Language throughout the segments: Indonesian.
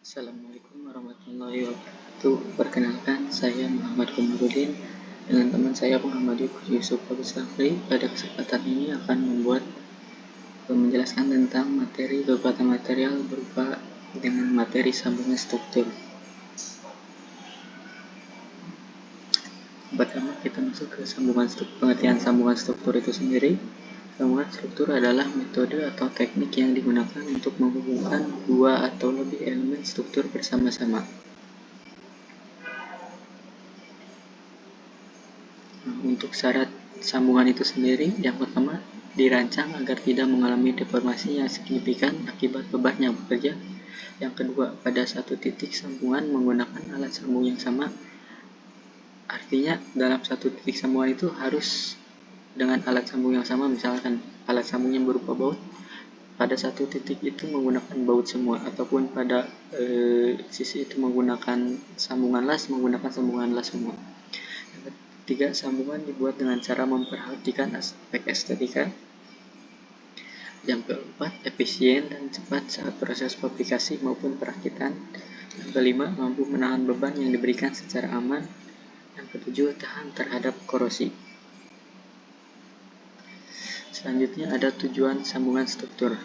Assalamualaikum warahmatullahi wabarakatuh. Perkenalkan, saya Muhammad Komarudin dengan teman saya Muhammad Yusuf Abisafri. Pada kesempatan ini akan menjelaskan tentang kekuatan material berupa dengan materi sambungan struktur. Pertama, kita masuk ke pengertian sambungan struktur itu sendiri. Sambungan struktur adalah metode atau teknik yang digunakan untuk menghubungkan dua atau lebih elemen struktur bersama-sama. Untuk syarat sambungan itu sendiri, yang pertama, dirancang agar tidak mengalami deformasi yang signifikan akibat beban yang bekerja. Yang kedua, pada satu titik sambungan menggunakan alat sambung yang sama. Artinya, dalam satu titik sambungan itu harus dengan alat sambung yang sama, misalkan alat sambung yang berupa baut. Pada satu titik itu menggunakan baut semua, ataupun pada sisi itu menggunakan sambungan las semua. Ketiga, sambungan dibuat dengan cara memperhatikan aspek estetika. Yang keempat, efisien dan cepat saat proses fabrikasi maupun perakitan. Yang kelima, mampu menahan beban yang diberikan secara aman. Yang ketujuh, tahan terhadap korosi. Selanjutnya ada tujuan sambungan struktur.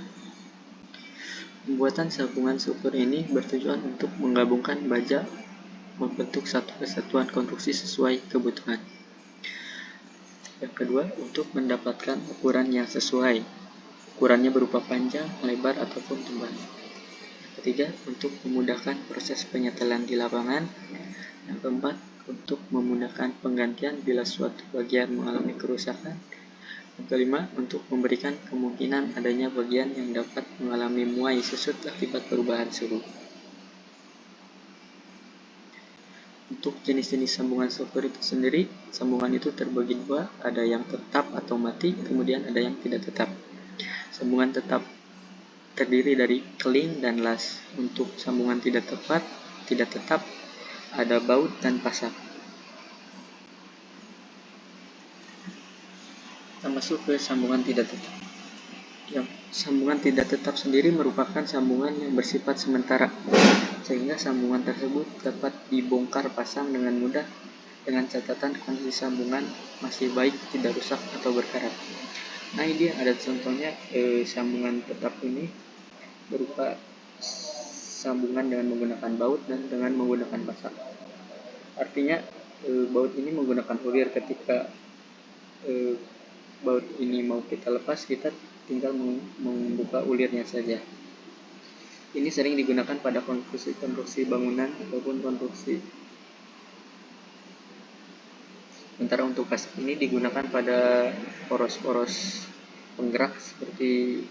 Pembuatan sambungan struktur ini bertujuan untuk menggabungkan baja membentuk satu kesatuan konstruksi sesuai kebutuhan. Yang kedua, untuk mendapatkan ukuran yang sesuai. Ukurannya berupa panjang, lebar, ataupun tebal. Yang ketiga, untuk memudahkan proses penyetelan di lapangan. Yang keempat, untuk memudahkan penggantian bila suatu bagian mengalami kerusakan. Yang kelima, untuk memberikan kemungkinan adanya bagian yang dapat mengalami muai susut akibat perubahan suhu. Untuk jenis-jenis sambungan struktur itu sendiri, sambungan itu terbagi dua, ada yang tetap atau mati, kemudian ada yang tidak tetap. Sambungan tetap terdiri dari keling dan las. Untuk sambungan tidak tetap, ada baut dan pasak. Kita masuk ke sambungan tidak tetap. Sambungan tidak tetap sendiri merupakan sambungan yang bersifat sementara, sehingga sambungan tersebut dapat dibongkar pasang dengan mudah dengan catatan kondisi sambungan masih baik, tidak rusak atau berkarat. Nah, ini ada contohnya. Sambungan tetap ini berupa sambungan dengan menggunakan baut dan dengan menggunakan pasak. Artinya baut ini menggunakan ulir. Ketika baut ini mau kita lepas, kita tinggal membuka ulirnya saja. Ini sering digunakan pada konstruksi bangunan ataupun konstruksi. Sementara untuk pasak ini digunakan pada poros-poros penggerak seperti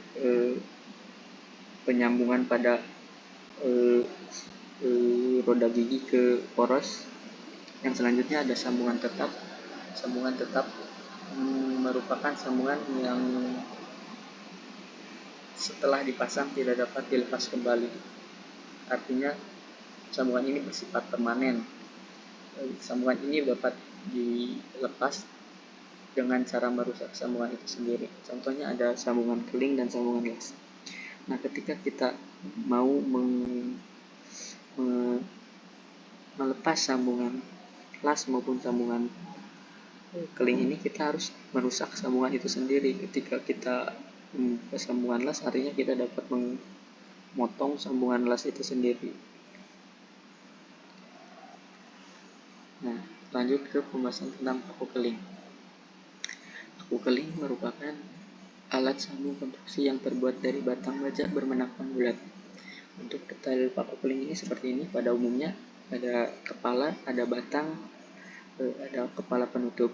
penyambungan pada roda gigi ke poros. Yang selanjutnya ada sambungan tetap. Sambungan tetap merupakan sambungan yang setelah dipasang tidak dapat dilepas kembali. Artinya sambungan ini bersifat permanen. Sambungan ini dapat dilepas dengan cara merusak sambungan itu sendiri. Contohnya ada sambungan keling dan sambungan las. Nah, ketika kita mau melepas sambungan las maupun sambungan keling ini, kita harus merusak sambungan itu sendiri. Ketika kita ke sambungan las, artinya kita dapat memotong sambungan las itu sendiri. Nah, lanjut ke pembahasan tentang paku keling. Paku keling merupakan alat sambung konstruksi yang terbuat dari batang baja bermenakpan bulat. Untuk detail paku keling ini seperti ini. Pada umumnya ada kepala, ada batang, ada kepala penutup.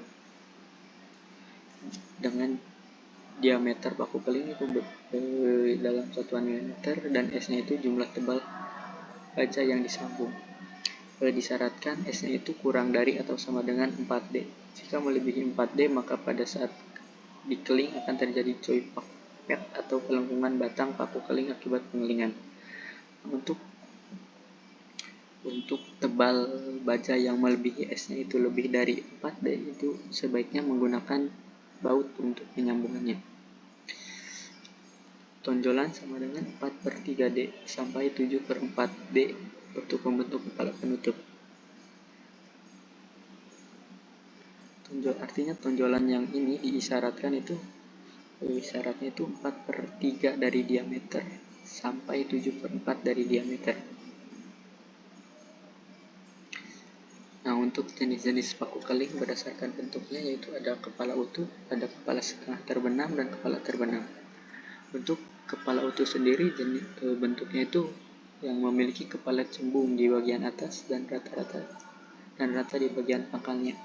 Dengan diameter paku keling itu dalam satuan milimeter, dan S-nya itu jumlah tebal baja yang disambung. Disyaratkan S-nya itu kurang dari atau sama dengan 4D. Jika melebihi 4D, maka pada saat dikeling akan terjadi coipet atau pelengkungan batang paku keling akibat pengelingan. Untuk tebal baja yang melebihi S-nya itu lebih dari 4D, itu sebaiknya menggunakan baut untuk penyambungannya. tonjolan sama dengan 4/3D sampai 7/4D untuk membentuk kepala penutup. Artinya tonjolan yang ini diisyaratkan itu syaratnya itu 4/3 dari diameter sampai 7/4 dari diameter. Nah, untuk jenis-jenis paku keling berdasarkan bentuknya yaitu ada kepala utuh, ada kepala setengah terbenam, dan kepala terbenam. Untuk kepala utuh sendiri bentuknya itu yang memiliki kepala cembung di bagian atas dan rata di bagian pangkalnya.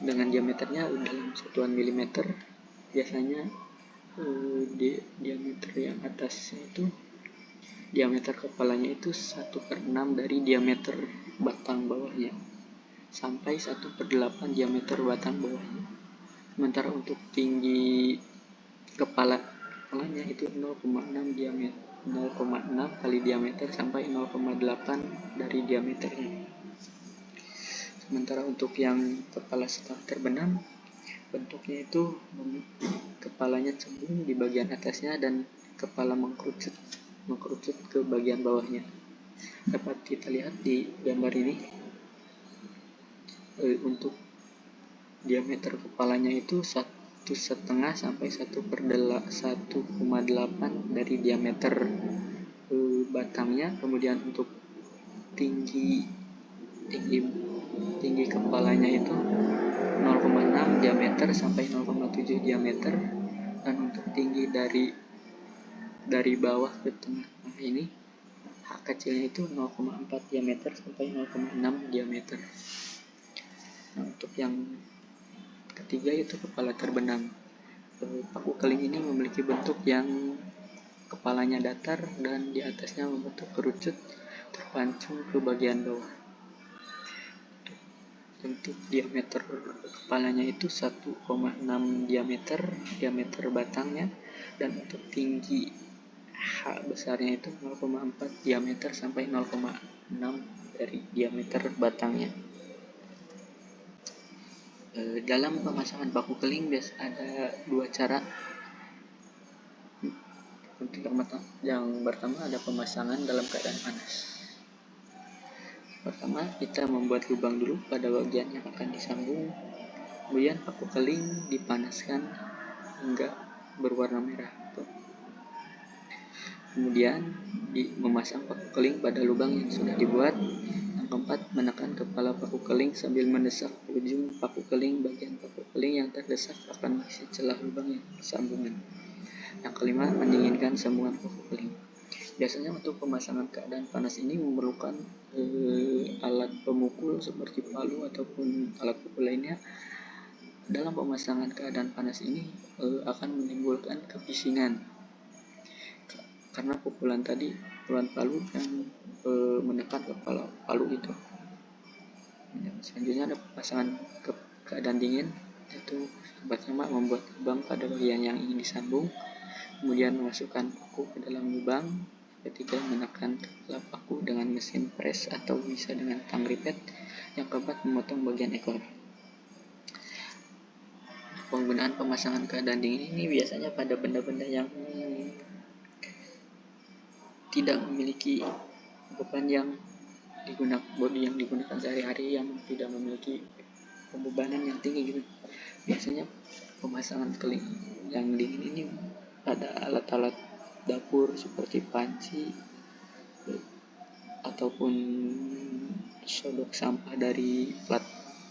Dengan diameternya dalam satuan milimeter, biasanya di diameter yang atasnya itu diameter kepalanya itu 1/6 dari diameter batang bawahnya sampai 1/8 diameter batang bawahnya. Sementara untuk tinggi kepalanya itu 0,6 kali diameter sampai 0,8 dari diameternya. Sementara untuk yang kepala setengah terbenam, bentuknya itu kepalanya cembung di bagian atasnya dan kepala mengkerucut ke bagian bawahnya. Dapat kita lihat di gambar ini. Untuk diameter kepalanya itu 1,5 sampai 1,8 dari diameter batangnya. Kemudian untuk tinggi kepalanya itu 0,6 diameter sampai 0,7 diameter, dan untuk tinggi dari bawah ke tengah ini kecilnya itu 0,4 diameter sampai 0,6 diameter. Nah, untuk yang ketiga itu kepala terbenam. Paku keling ini memiliki bentuk yang kepalanya datar dan di atasnya membentuk kerucut terpancung ke bagian bawah. Untuk diameter kepalanya itu 1,6 diameter batangnya, dan untuk tinggi besarnya itu 0,4 diameter sampai 0,6 dari diameter batangnya. Dalam pemasangan paku keling biasa ada dua cara. Untuk yang pertama ada pemasangan dalam keadaan panas. Pertama, kita membuat lubang dulu pada bagian yang akan disambung. Kemudian paku keling dipanaskan hingga berwarna merah. Kemudian memasang paku keling pada lubang yang sudah dibuat. Yang keempat, menekan kepala paku keling sambil mendesak ujung paku keling. Bagian paku keling yang terdesak akan mengisi celah lubang yang bersambungan. Yang kelima, mendinginkan sambungan paku keling. Biasanya untuk pemasangan keadaan panas ini memerlukan alat pemukul seperti palu ataupun alat pukul lainnya. Dalam pemasangan keadaan panas ini akan menimbulkan kebisingan karena pukulan palu yang menekan kepala palu itu. Selanjutnya ada pemasangan keadaan dingin, yaitu pertama membuat lubang pada bagian yang ingin disambung, kemudian memasukkan paku ke dalam lubang. Ketiga, menekan kepala paku dengan mesin press atau bisa dengan tang ripet. Yang keempat, memotong bagian ekor. Penggunaan pemasangan keadaan dingin ini biasanya pada benda-benda yang tidak memiliki beban yang digunakan sehari-hari, yang tidak memiliki pembebanan yang tinggi gitu. Biasanya pemasangan keling yang dingin ini pada alat-alat dapur seperti panci ataupun sodok sampah dari plat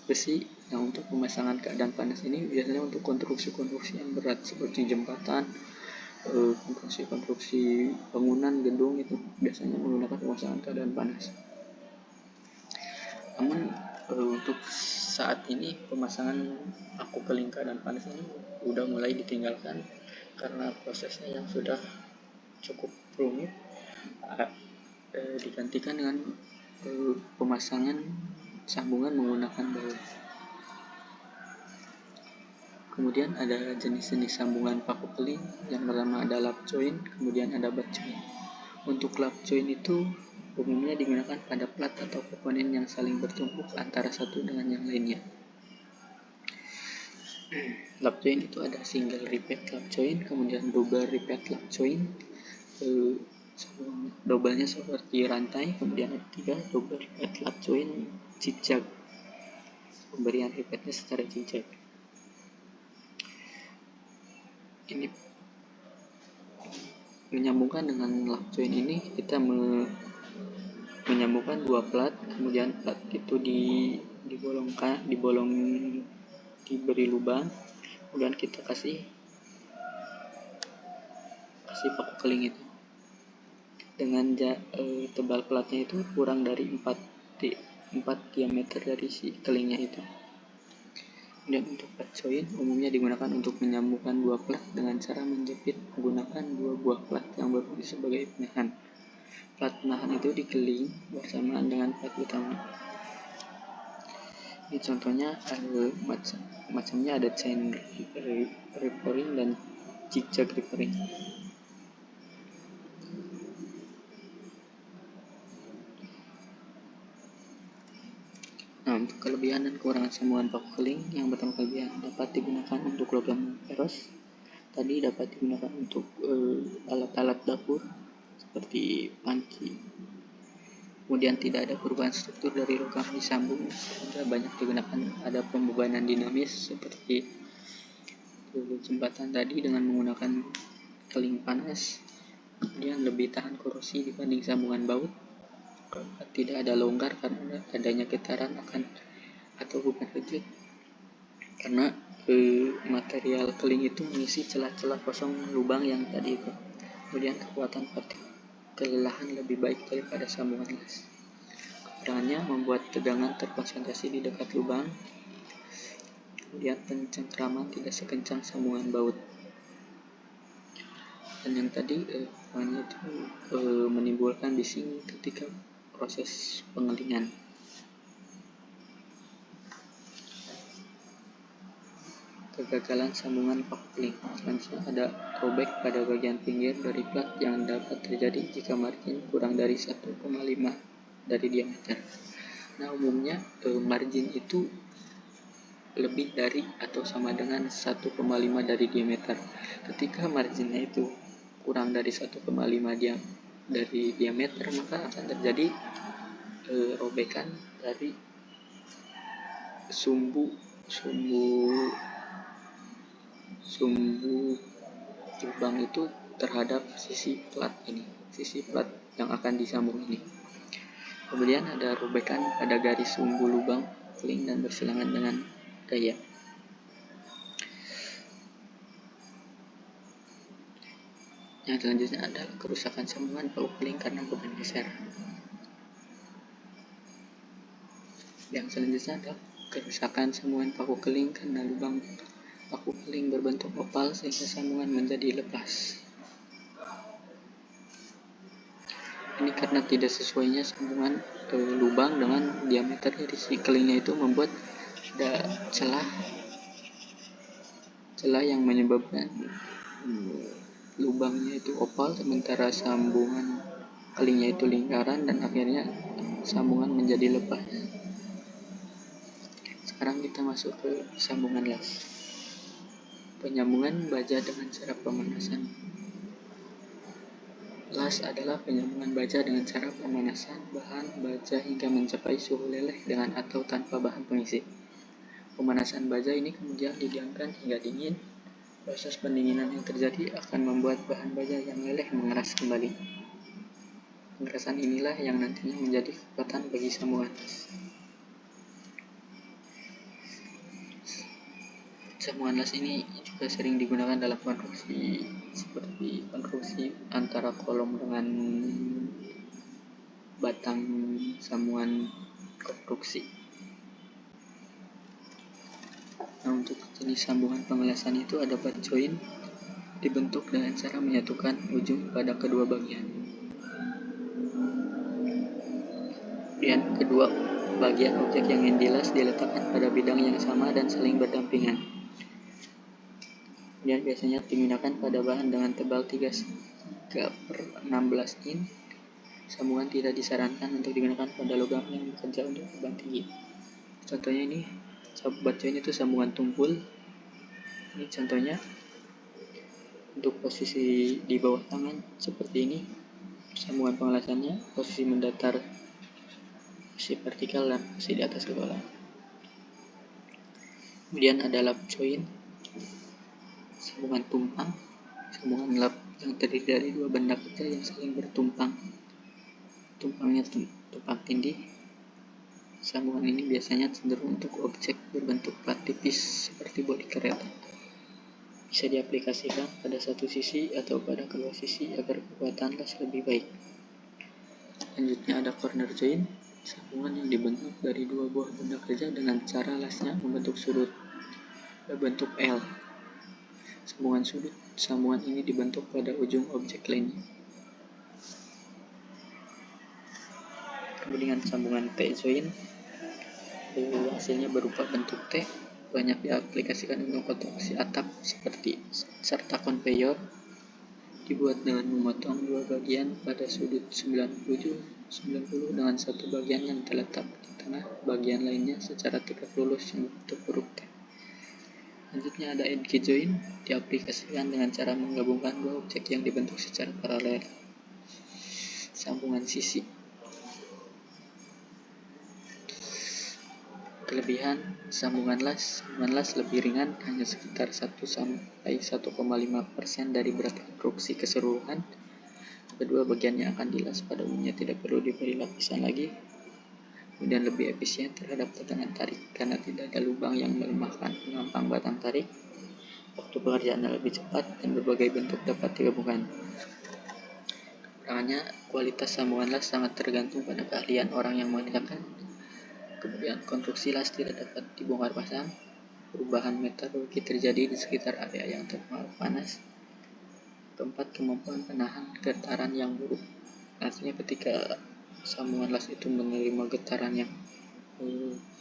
besi. Nah, untuk pemasangan keadaan panas ini biasanya untuk konstruksi-konstruksi yang berat seperti jembatan, konstruksi bangunan gedung itu biasanya menggunakan pemasangan keadaan panas. Namun untuk saat ini pemasangan paku keling keadaan panas ini udah mulai ditinggalkan karena prosesnya yang sudah cukup rumit, digantikan dengan pemasangan sambungan menggunakan baut. Kemudian ada jenis-jenis sambungan paku keling. Yang pertama ada lap joint, kemudian ada butt joint. Untuk lap joint itu umumnya digunakan pada plat atau komponen yang saling bertumpuk antara satu dengan yang lainnya. Lap join itu ada single repeat lap join, kemudian double repeat lap join, doublenya seperti rantai, kemudian ada 3 double repeat lap join zigzag, pemberian repeatnya secara zigzag. Ini menyambungkan dengan lap join ini, kita menyambungkan 2 plat, kemudian plat itu diberi lubang, kemudian kita kasih paku keling itu dengan tebal platnya itu kurang dari 4 diameter dari si kelingnya itu. Kemudian untuk plat join umumnya digunakan untuk menyambungkan 2 plat dengan cara menjepit menggunakan 2 buah plat yang berfungsi sebagai penahan. Plat penahan itu dikeling bersamaan dengan plat utama. Ini contohnya macamnya ada chain referring dan zigzag referring. Nah, untuk kelebihan dan kekurangan sambungan paku keling, yang pertama kelebihan dapat digunakan untuk logam eros. Tadi dapat digunakan untuk alat-alat dapur seperti panci. Kemudian tidak ada perubahan struktur dari logam disambung, sehingga banyak digunakan ada pembebanan dinamis seperti jembatan tadi dengan menggunakan keling panas. Kemudian lebih tahan korosi dibanding sambungan baut. Tidak ada longgar karena adanya getaran atau bukan kejut, karena material keling itu mengisi celah-celah kosong lubang yang tadi itu. Kemudian kekuatan kelelahan lebih baik daripada sambungan las. Kekurangannya membuat tegangan terkonsentrasi di dekat lubang. Kemudian pencengkraman tidak sekencang sambungan baut. Dan yang tadi kekurangannya itu menimbulkan bising ketika proses pengelingan. Kegagalan sambungan paku keling. Selanjutnya ada robek pada bagian pinggir dari plat yang dapat terjadi jika margin kurang dari 1,5 dari diameter. Nah, umumnya margin itu lebih dari atau sama dengan 1,5 dari diameter. Ketika marginnya itu kurang dari 1,5 dari diameter, maka akan terjadi robekan dari sumbu lubang itu terhadap sisi plat yang akan disambung ini. Kemudian ada robekan pada garis sumbu lubang keling dan bersilangan dengan gaya. Yang selanjutnya adalah kerusakan sambungan paku keling karena beban geser. Yang selanjutnya adalah kerusakan sambungan paku keling karena lubang paku keling berbentuk opal sehingga sambungan menjadi lepas. Ini karena tidak sesuainya sambungan lubang dengan diameter dari si kelingnya itu membuat ada celah yang menyebabkan lubangnya itu opal, sementara sambungan kelingnya itu lingkaran, dan akhirnya sambungan menjadi lepas. Sekarang kita masuk ke sambungan las. Penyambungan baja dengan cara pemanasan. Las adalah penyambungan baja dengan cara pemanasan bahan baja hingga mencapai suhu leleh dengan atau tanpa bahan pengisi. Pemanasan baja ini kemudian didiamkan hingga dingin. Proses pendinginan yang terjadi akan membuat bahan baja yang leleh mengeras kembali. Pengerasan inilah yang nantinya menjadi kekuatan bagi sambungan las. Sambungan las ini juga sering digunakan dalam konstruksi seperti konstruksi antara kolom dengan batang sambungan konstruksi. Nah, untuk jenis sambungan pengelasan itu ada butt joint, dibentuk dengan cara menyatukan ujung pada kedua bagian. Dan kedua bagian objek yang ingin dilas diletakkan pada bidang yang sama dan saling berdampingan. Kemudian biasanya digunakan pada bahan dengan tebal 3/16 in. Sambungan tidak disarankan untuk digunakan pada logam yang bekerja untuk beban tinggi. Contohnya ini, butt joint itu sambungan tumpul, Ini contohnya untuk posisi di bawah tangan seperti ini, sambungan pengelasannya, posisi mendatar, posisi vertikal, dan posisi di atas kepala. Kemudian ada lap join, sambungan tumpang, sambungan lap yang terdiri dari dua benda kerja yang saling bertumpang. Tumpangnya tumpang tindih. Sambungan ini biasanya cenderung untuk objek berbentuk plat tipis seperti bodi kereta. Bisa diaplikasikan pada satu sisi atau pada kedua sisi agar kekuatan las lebih baik. Selanjutnya ada corner join, sambungan yang dibentuk dari dua buah benda kerja dengan cara lasnya membentuk sudut berbentuk L. Sambungan sudut, sambungan ini dibentuk pada ujung objek lainnya. Kemudian sambungan T-join, hasilnya berupa bentuk T, banyak diaplikasikan untuk konstruksi atap seperti serta konveyor, dibuat dengan memotong dua bagian pada sudut 90 dengan satu bagian yang terletak di tengah bagian lainnya secara tegak lurus yang berbentuk huruf T. Selanjutnya ada edge join, diaplikasikan dengan cara menggabungkan dua objek yang dibentuk secara paralel. Sambungan sisi. Kelebihan sambungan las lebih ringan, hanya sekitar 1-1,5% dari berat konstruksi keseluruhan. Kedua bagian yang akan dilas pada umumnya tidak perlu diberi lapisan lagi. Kemudian lebih efisien terhadap tegangan tarik karena tidak ada lubang yang melemahkan pengampang batang tarik. Waktu pekerjaannya lebih cepat dan berbagai bentuk dapat digabungkan. Kekurangannya, kualitas sambungan las sangat tergantung pada keahlian orang yang mengerjakan. Kemudian konstruksi las tidak dapat dibongkar pasang. Perubahan meteorologi terjadi di sekitar area yang terpengaruh panas. Keempat, kemampuan penahan getaran yang buruk. Artinya ketika sambungan las itu menerima getaran yang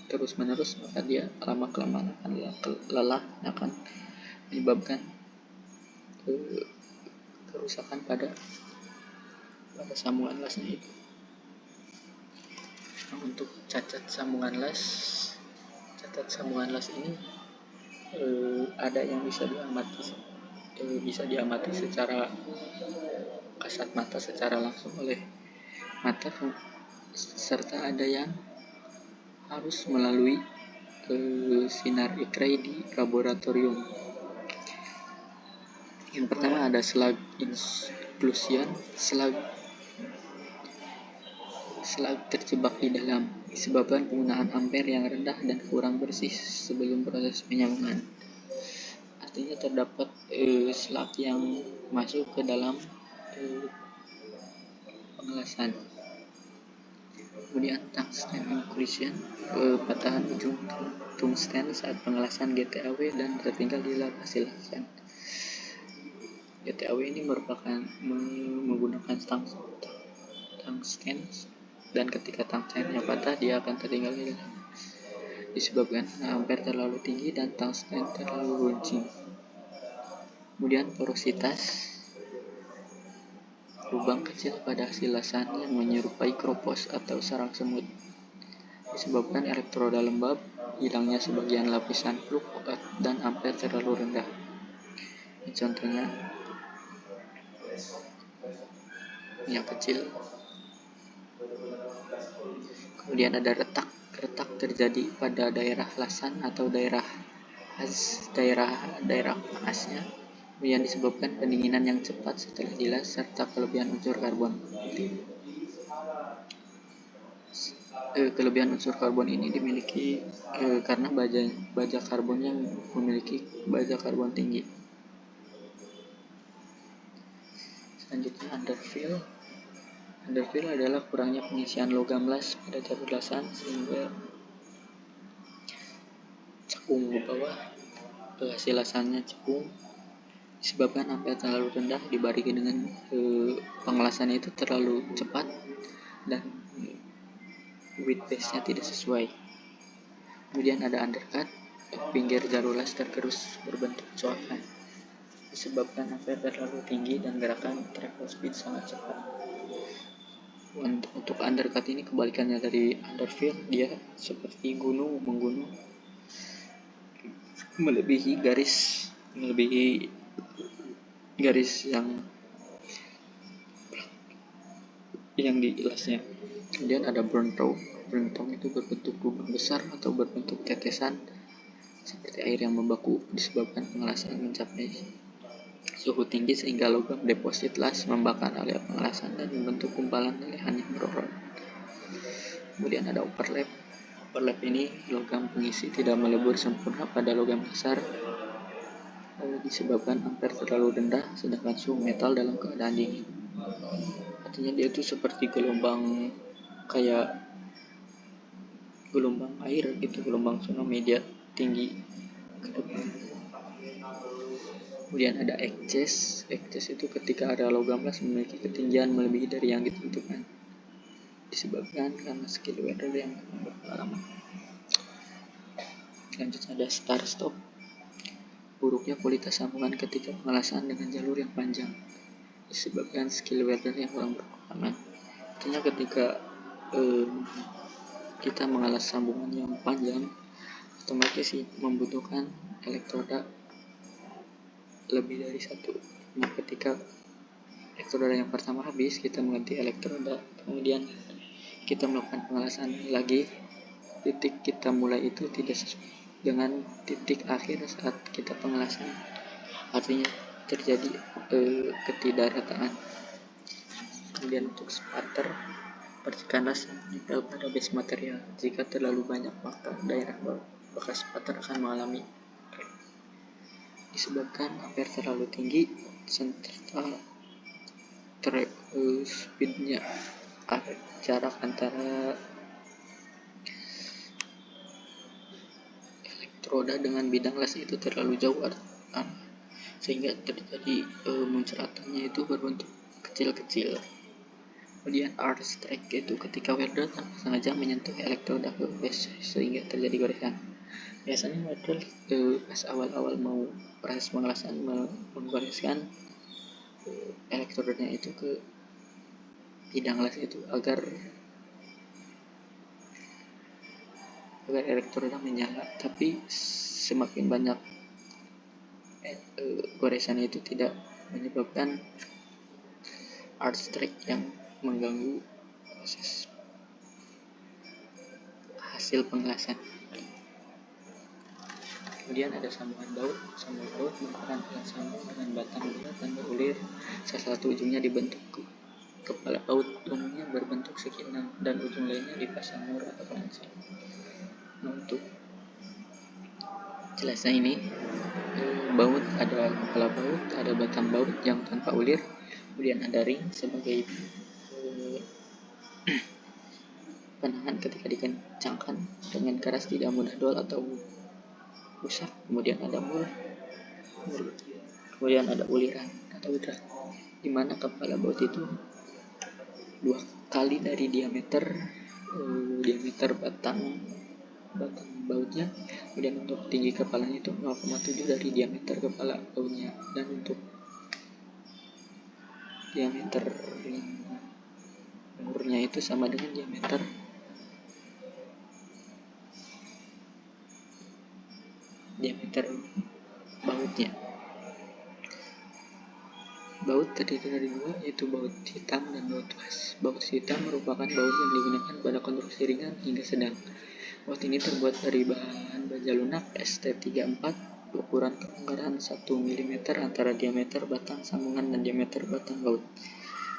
terus-menerus, maka dia lama-kelamaan akan lelah, akan menyebabkan kerusakan pada sambungan lasnya itu. Nah, untuk cacat sambungan las ini ada yang bisa diamati secara kasat mata secara langsung oleh mata, serta ada yang harus melalui sinar X-ray di laboratorium. Yang pertama ada slag inclusion, slag terjebak di dalam disebabkan penggunaan ampere yang rendah dan kurang bersih sebelum proses penyambungan. Artinya terdapat slag yang masuk ke dalam pengelasan. Kemudian tungsten inclusion, patahan ujung tungsten saat pengelasan GTAW dan tertinggal di lab hasil lapisan. GTAW ini merupakan menggunakan tungsten, dan ketika tungstennya patah dia akan tertinggal di dalam, disebabkan ampere terlalu tinggi dan tungsten terlalu runcing. Kemudian porositas, lubang kecil pada hasil lasan yang menyerupai kropos atau sarang semut, disebabkan elektroda lembab, hilangnya sebagian lapisan flux dan ampere terlalu rendah. Ini contohnya yang kecil. Kemudian ada retak terjadi pada daerah lasan atau daerah panasnya, kemudian disebabkan pendinginan yang cepat setelah dilas serta kelebihan unsur karbon. Kelebihan unsur karbon ini dimiliki karena baja karbon yang memiliki baja karbon tinggi. Selanjutnya underfill adalah kurangnya pengisian logam las pada jalur lasan sehingga cekung ke bawah, hasil lasannya cekung, disebabkan ampere terlalu rendah dibarengi dengan pengelasannya itu terlalu cepat dan width base-nya tidak sesuai. Kemudian ada undercut, pinggir jalur las tergerus berbentuk coakan, disebabkan ampere terlalu tinggi dan gerakan travel speed sangat cepat. Untuk undercut ini kebalikannya dari underfill, dia seperti menggunung melebihi garis melebihi garis yang diilasnya. Kemudian ada burn tone. Burn tone itu berbentuk lubang besar atau berbentuk tetesan seperti air yang membeku disebabkan pengelasan mencapai suhu tinggi sehingga logam deposit las membakar area pengelasan dan membentuk gumpalan lelehan yang berorot. Kemudian ada overlap. Overlap ini logam pengisi tidak melebur sempurna pada logam dasar disebabkan ampere terlalu rendah sedangkan suhu metal dalam keadaan dingin. Artinya dia itu seperti gelombang air gitu, gelombang tsunami dia tinggi ke depan. Kemudian ada excess. Excess itu ketika area logam las memiliki ketinggian melebihi dari yang ditentukan disebabkan karena skill welder yang berpengalaman. Selanjutnya ada start stop. Buruknya kualitas sambungan ketika pengelasan dengan jalur yang panjang disebabkan skill welder yang kurang berpengalaman. Artinya ketika kita mengalas sambungan yang panjang, otomatis membutuhkan elektroda lebih dari satu. Nah, ketika elektroda yang pertama habis, kita mengganti elektroda, kemudian kita melakukan pengelasan lagi. Titik kita mulai itu tidak sesuai dengan titik akhir saat kita pengelasan. Artinya terjadi ketidakrataan. Kemudian untuk spatter, percikan las yang menempel pada base material. Jika terlalu banyak, maka daerah bekas spatter akan mengalami crack disebabkan ampere terlalu tinggi serta speednya jarak antara elektroda dengan bidang las itu terlalu jauh sehingga terjadi muncratannya itu berbentuk kecil-kecil. Kemudian arc strike itu ketika welder tanpa sengaja menyentuh elektroda ke base sehingga terjadi goresan. Biasanya welder pas awal-awal mau proses pengelasan menggoreskan elektrodanya itu ke bidang las itu agar elektroda menyala, tapi semakin banyak goresan itu tidak menyebabkan arc strike yang mengganggu proses hasil pengelasan. Kemudian ada sambungan baut. Sambungan baut merupakan alat sambung dengan batang bulat dan berulir. Salah satu ujungnya dibentuk kepala baut, umumnya berbentuk segi enam, dan ujung lainnya dipasang mur atau pensil. Nah, untuk jelasnya ini, baut ada kepala baut, ada batang baut yang tanpa ulir, kemudian ada ring sebagai penahan ketika dikencangkan dengan keras tidak mudah dol atau rusak. Kemudian ada mur, kemudian ada uliran atau udra, di mana kepala baut itu 2 kali dari diameter batang bautnya. Kemudian untuk tinggi kepalanya itu 0,7 dari diameter kepala bautnya, dan untuk diameter murnya itu sama dengan diameter bautnya. Baut terdiri dari 2, yaitu baut hitam dan baut tuas. Baut hitam merupakan baut yang digunakan pada konstruksi ringan hingga sedang. Baut ini terbuat dari bahan baja lunak ST34, ukuran kelonggaran 1 mm antara diameter batang sambungan dan diameter batang baut.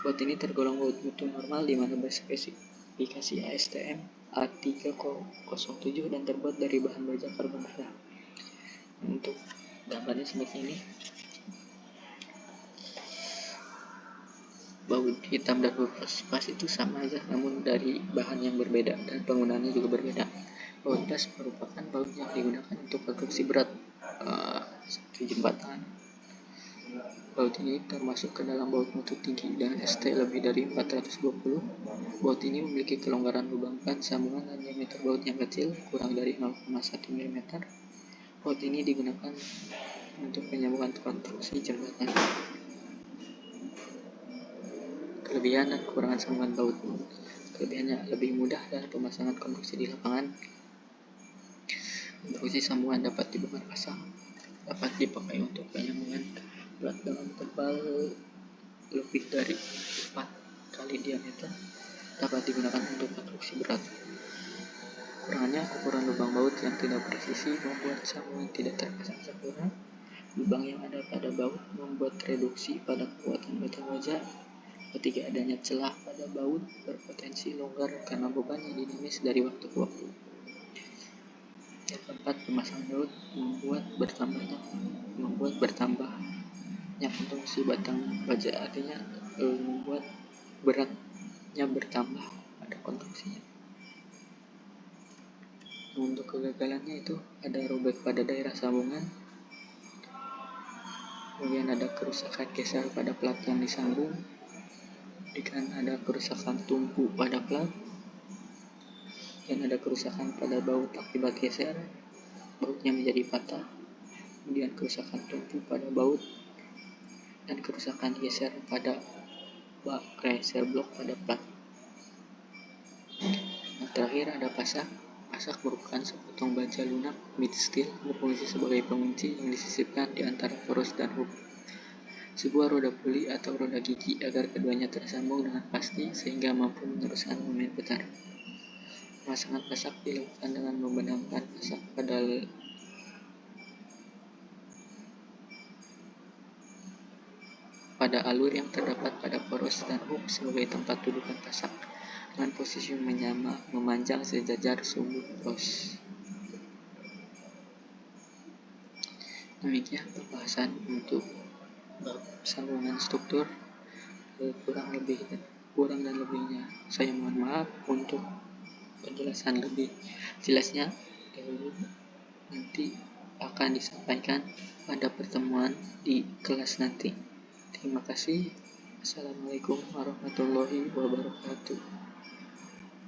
Baut ini tergolong baut mutu normal di mana berspesifikasi ASTM A307 dan terbuat dari bahan baja karbon merah. Untuk gambarnya seperti ini. Baut hitam dan baut tuas itu sama aja, namun dari bahan yang berbeda dan penggunaannya juga berbeda. Baut tuas merupakan baut yang digunakan untuk konstruksi berat seperti jembatan. Baut ini termasuk ke dalam baut mutu tinggi dengan ST lebih dari 420. Baut ini memiliki kelonggaran lubang ban sambungan dan diameter baut yang kecil, kurang dari 0,1 mm. Baut ini digunakan untuk penyambungan konstruksi jembatan. Kelebihan dan kekurangan sambungan baut. Kelebihannya lebih mudah dalam pemasangan konstruksi di lapangan. Konstruksi sambungan dapat dibongkar pasang dapat dipakai untuk penyambungan plat dengan tebal lebih dari 4 kali diameter, dapat digunakan untuk konstruksi berat. Kekurangannya, ukuran lubang baut yang tidak presisi membuat sambungan tidak terpasang sempurna. Lubang yang ada pada baut membuat reduksi pada kekuatan batang baja. Ketiga, adanya celah pada baut berpotensi longgar karena beban yang dinamis dari waktu ke waktu. Yang keempat, pemasangan baut membuat bertambahnya konstruksi batang baja, artinya membuat beratnya bertambah pada konstruksinya. Untuk kegagalannya itu ada robek pada daerah sambungan, kemudian ada kerusakan geser pada plat yang disambung, kemudian ada kerusakan tumpu pada plat, dan ada kerusakan pada baut akibat geser, bautnya menjadi patah, kemudian kerusakan tumpu pada baut, dan kerusakan geser pada geser blok pada plat. Yang terakhir ada pasak. Pasak merupakan sepotong baja lunak mid steel berfungsi sebagai pengunci yang disisipkan di antara poros dan hub sebuah roda puli atau roda gigi agar keduanya tersambung dengan pasti sehingga mampu meneruskan momen putar. Pemasangan pasak dilakukan dengan membenamkan pasak pada alur yang terdapat pada poros dan hub sebagai tempat dudukan pasak dengan posisi memanjang sejajar sumbu poros. Demikian pembahasan untuk bab sambungan struktur. Kurang dan lebihnya saya mohon maaf. Untuk penjelasan lebih jelasnya nanti akan disampaikan pada pertemuan di kelas nanti. Terima kasih. Assalamualaikum warahmatullahi wabarakatuh.